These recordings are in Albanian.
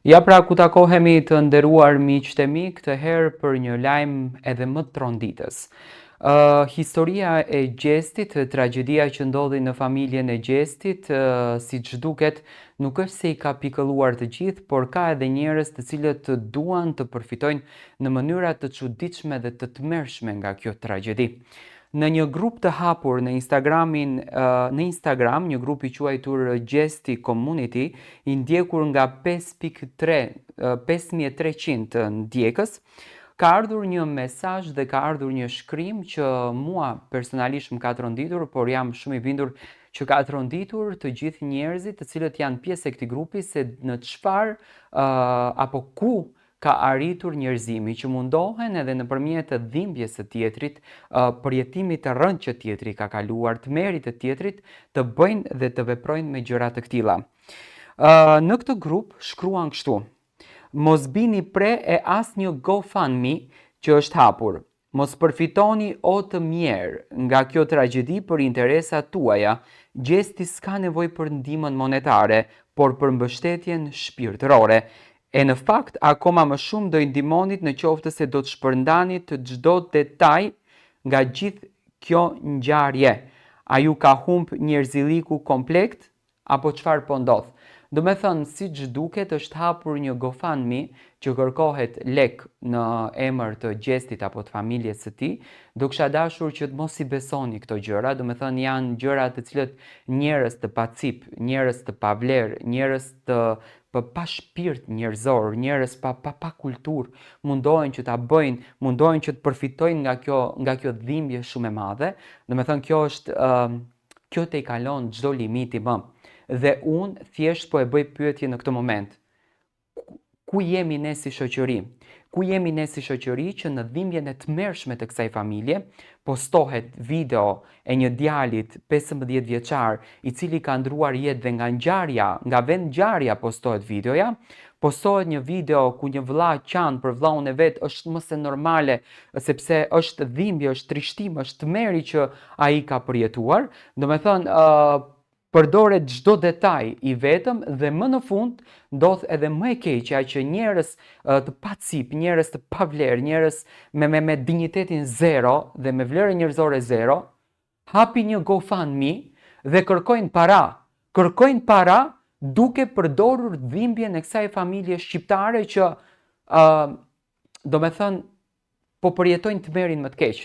Ja pra ku takohemi të nderuar miqtë e mi, këtë herë për një lajm edhe më tronditës. Historia e Gjestit, tragjedia që ndodhi në familjen e Gjestit, siç duket, nuk është se i ka pikëlluar të gjithë, por ka edhe njerëz të cilët duan të përfitojnë në mënyra të çuditshme dhe të tmerrshme nga kjo tragjedi. Në një grup të hapur në Instagram, një grup i quajtur Gjesti Community, i ndjekur nga 5.300 ndjekës, ka ardhur një mesazh dhe ka ardhur një shkrim që mua personalisht më ka tronditur, por jam shumë i bindur që ka tronditur të gjithë njerëzit të cilët janë pjesë e këtij grupi, se në çfarë apo ku ka arritur njerëzimi që mundohen edhe nëpërmjet dhimbjes së tjetrit, përjetimit të rënd që tjetri ka kaluar, tmerrit të tjetrit, të bëjnë dhe të veprojnë me gjëra të këtilla. Në këtë grup shkruan kështu: mos bini pre e asnjë GoFundMe që është hapur. Mos përfitoni o të mjerë nga kjo tragjedi për interesat tuaja. Gjesti s'ka nevojë për ndihmën monetare, por për mbështetjen shpirtërore. E në fakt, akoma më shumë do i ndihmonit në qoftë se do të shpërndanit çdo detaj nga gjithë kjo ngjarje. A ju ka humb njerëzilliku komplet apo çfarë po ndodh? Do me thënë, siç duket, është hapur një GoFundMe që kërkohet lek në emër të Gjestit apo të familjes së tij. Do kisha dashur që të mos i besoni këto gjëra, do me thënë janë gjëra të cilët njerëz të pacip, njerëz të pavlerë, njerëz të pa shpirt njerëzor, njerëz pa kulturë, mundohen që ta bëjnë, mundohen që të përfitojnë nga kjo dhimbje shumë e madhe. Do me thënë kjo te i kalon çdo limiti më. Dhe unë thjesht po e bëj pyetje në këtë moment. Ku jemi ne si shoqëri? Ku jemi ne si shoqëri që në dhimbjen e tmerrshme të kësaj familje postohet video e një djalit 15 vjeçar i cili ka ndruar jetë dhe nga vend ngjarja postohet videoja. Postohet një video ku një vëlla qanë për vllaun e vet, është më se normale sepse është dhimbje, është trishtim, është tmerri që ai ka përjetuar. Do me thënë, përdoret çdo detaj i vetëm dhe më në fund ndodh edhe më e keqja që njerëz të pacip, njerëz të pavlerë, njerëz me dinjitetin zero dhe me vlerën njerëzore zero, hapin një GoFundMe dhe kërkojnë para. Kërkojnë para duke përdorur dhimbjen e kësaj familje shqiptare që do me thënë po përjetojnë tmerrin më të keq.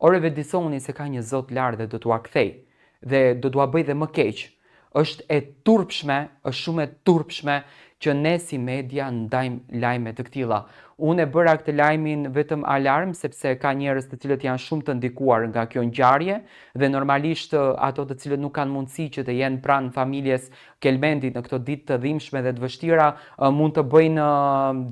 Ore vëdisoni se ka një Zot lart dhe do t'ua kthej dhe do t'ua bëj dhe më keq. Është e turpshme, është shumë e turpshme që ne si media ndajmë lajme të këtilla. Unë e bëra këtë lajmin vetëm alarm sepse ka njerëz të cilët janë shumë të ndikuar nga kjo ngjarje dhe normalisht ato të cilët nuk kanë mundësi që të jenë pranë familjes Kelmendit në këto ditë të dhimbshme dhe të vështira mund të bëjnë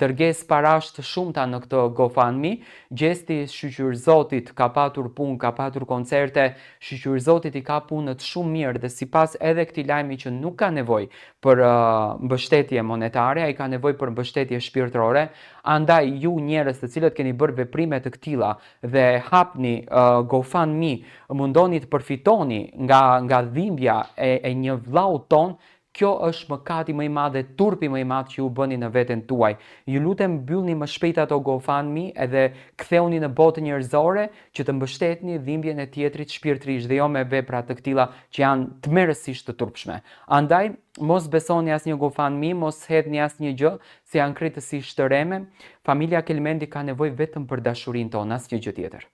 dërgesë parash të shumta në këtë GoFundMe. Gjesti Shqyrëzotit ka patur punë, ka patur koncerte, Shqyrëzotit i ka punët shumë mirë dhe sipas edhe këtij lajmi që nuk ka nevojë për mbështetje monetare, ai ka nevojë për mbështetje shpirtërore. Andaj ju njerëz të cilët keni bërë veprime të këtilla dhe hapni GoFundMe, mundoni të përfitoni nga dhimbja e një vllau ton, kjo është mëkati më i madh dhe turpi më i madh që ju bëni në veten tuaj. Ju lutem mbyllni më shpejt ato GoFundMe edhe ktheuni në botë njerëzore që të mbështetni dhimbjen e tjetrit shpirtërisht dhe jo me vepra të këtilla që janë tmerrësisht të turpshme. Andaj mos besoni asnjë GoFundMe, mos hedhni asnjë gjë se janë krejtësisht të reme. Familja Kelmendi ka nevojë vetëm për dashurinë tonë, asnjë gjë tjetër.